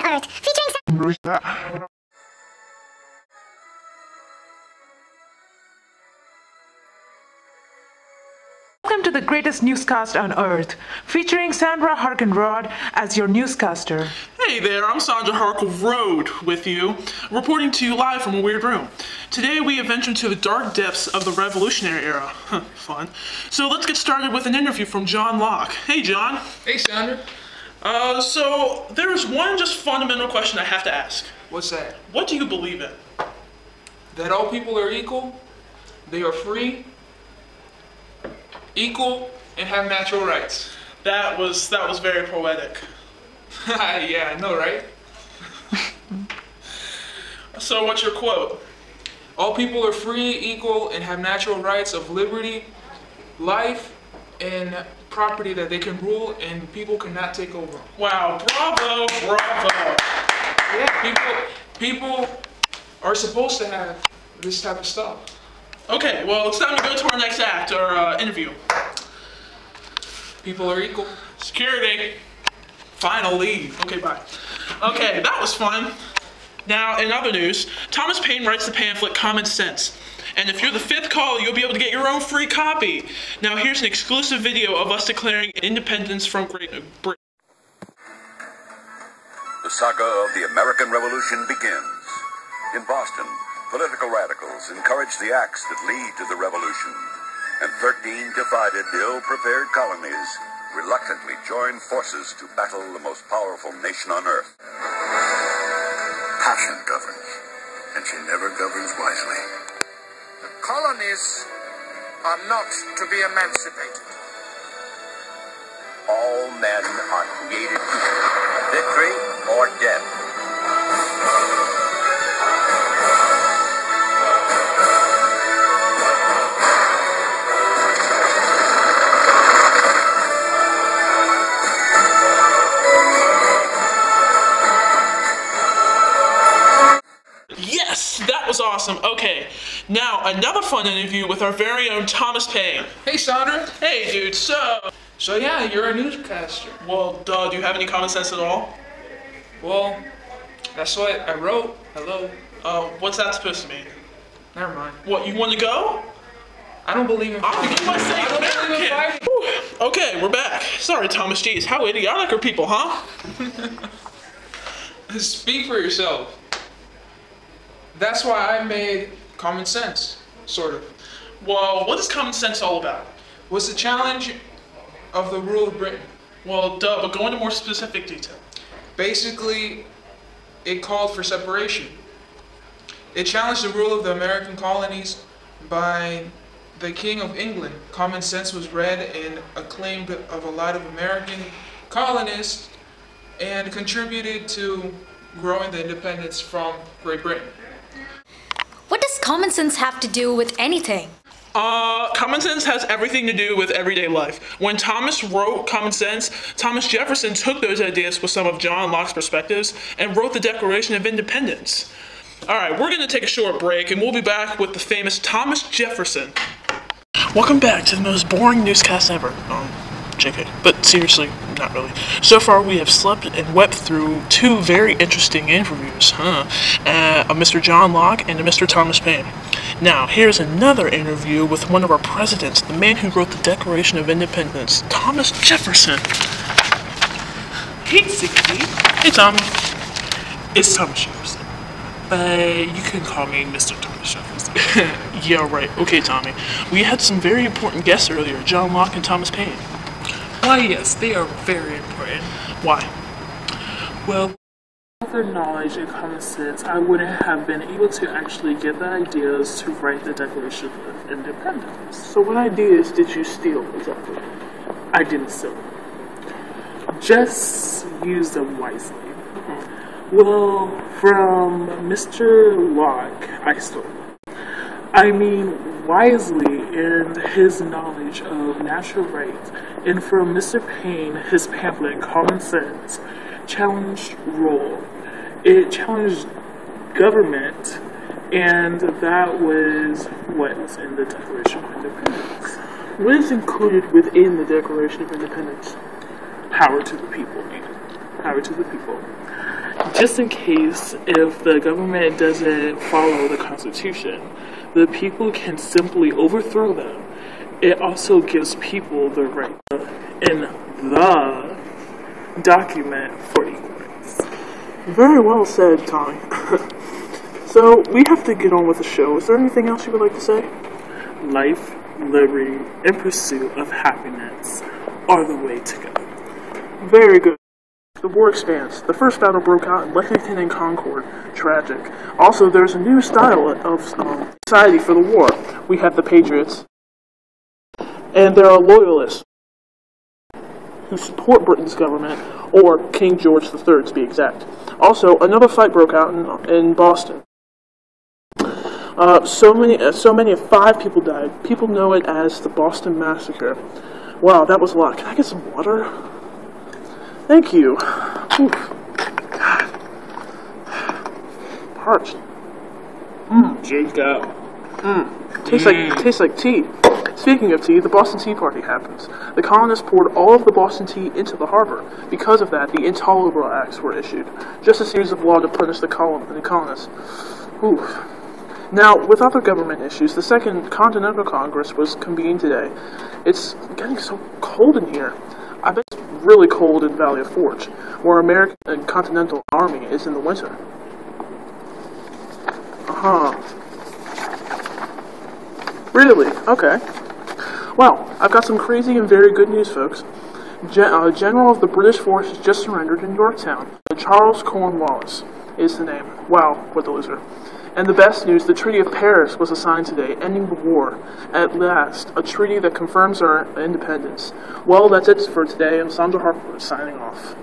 Earth, featuring Welcome to the greatest newscast on Earth, featuring Sandra Harkenrod as your newscaster. Hey there, I'm Sandra Harkenrod with you, reporting to you live from a weird room. Today we have ventured into the dark depths of the Revolutionary era. Fun. So let's get started with an interview from John Locke. Hey John. Hey Sandra. So there's one just fundamental question I have to ask. What's that? What do you believe in? That all people are equal, they are free, equal, and have natural rights. That was very poetic. Yeah, I know, right? So what's your quote? All people are free, equal, and have natural rights of liberty, life, and property that they can rule, and people cannot take over. Wow, bravo, bravo. Yeah, people are supposed to have this type of stuff. Okay, well, it's time to go to our next act, or interview. People are equal. Security. Final leave. Okay, bye. Okay, that was fun. Now, in other news, Thomas Paine writes the pamphlet Common Sense. And if you're the fifth caller, you'll be able to get your own free copy. Now, here's an exclusive video of us declaring independence from Great Britain. The saga of the American Revolution begins. In Boston, political radicals encourage the acts that lead to the revolution, and 13 divided, ill-prepared colonies reluctantly join forces to battle the most powerful nation on earth. Passion governs, and she never governs wisely. The colonies are not to be emancipated. All men are created equal, victory or death. Yes, that was awesome. Okay, now another fun interview with our very own Thomas Paine. Hey Sandra. Hey dude, so Yeah, you're a newscaster. well, duh, do you have any common sense at all? Well, that's what I wrote. Hello. What's that supposed to mean? Never mind. What, you want to go? I don't believe in I begin by saying I don't believe in American. fighting. Whew. Okay, we're back. Sorry, Thomas, geez, how idiotic are people, huh? Speak for yourself. That's why I made Common Sense, sort of. Well, what is common sense all about? Was the challenge of the rule of Britain. Well, duh, but go into more specific detail. Basically, it called for separation. It challenged the rule of the American colonies by the King of England. Common Sense was read and acclaimed of a lot of American colonists and contributed to growing the independence from Great Britain. What does common sense have to do with anything? Common sense has everything to do with everyday life. When Thomas wrote Common Sense, Thomas Jefferson took those ideas with some of John Locke's perspectives and wrote the Declaration of Independence. Alright, we're gonna take a short break and we'll be back with the famous Thomas Jefferson. Welcome back to the most boring newscast ever. JK. But seriously, not really. So far, we have slept and wept through two very interesting interviews, of Mr. John Locke and Mr. Thomas Paine. Now, here's another interview with one of our presidents, the man who wrote the Declaration of Independence, Thomas Jefferson. Hey, 60. Hey, Tommy. It's Thomas Jefferson. But you can call me Mr. Thomas Jefferson. Yeah, right. Okay, Tommy. We had some very important guests earlier, John Locke and Thomas Paine. Why, yes, they are very important. Why? Well, without their knowledge and common sense, I wouldn't have been able to actually get the ideas to write the Declaration of Independence. So what ideas did you steal exactly? I didn't steal them. Just use them wisely. Well, from Mr. Locke, I stole them. I mean, wisely in his knowledge of natural rights, and from Mr. Paine, his pamphlet, Common Sense, challenged rule. It challenged government, and that was what was in the Declaration of Independence. What is included within the Declaration of Independence? Power to the people, man. Power to the people. just in case if the government doesn't follow the Constitution, the people can simply overthrow them. It also gives people the right in the document for equal rights. Very well said, Tommy. So, we have to get on with the show. Is there anything else you would like to say? Life, liberty, and pursuit of happiness are the way to go. Very good. The war expands. The first battle broke out in Lexington and Concord. Tragic. Also, there's a new style of society for the war. We have the Patriots, and there are loyalists who support Britain's government, or King George III to be exact. Also, another fight broke out in Boston. So many of 5 people died. People know it as the Boston Massacre. Wow, that was a lot. Can I get some water? Thank you. Oof. God. Parched. Jacob. Tastes like tea. Speaking of tea, the Boston Tea Party happens. The colonists poured all of the Boston tea into the harbor. Because of that, the Intolerable Acts were issued. Just a series of laws to punish the colonists. Oof. Now, with other government issues, the Second Continental Congress was convened today. It's getting so cold in here. I bet it's really cold in Valley of Forge, where American Continental Army is in the winter. Really? Okay. Well, I've got some crazy and very good news, folks. General of the British forces just surrendered in Yorktown. Charles Cornwallis is the name. Wow, what a loser. And the best news, the Treaty of Paris was signed today, ending the war. At last, a treaty that confirms our independence. Well, that's it for today, and Sandra Harper is signing off.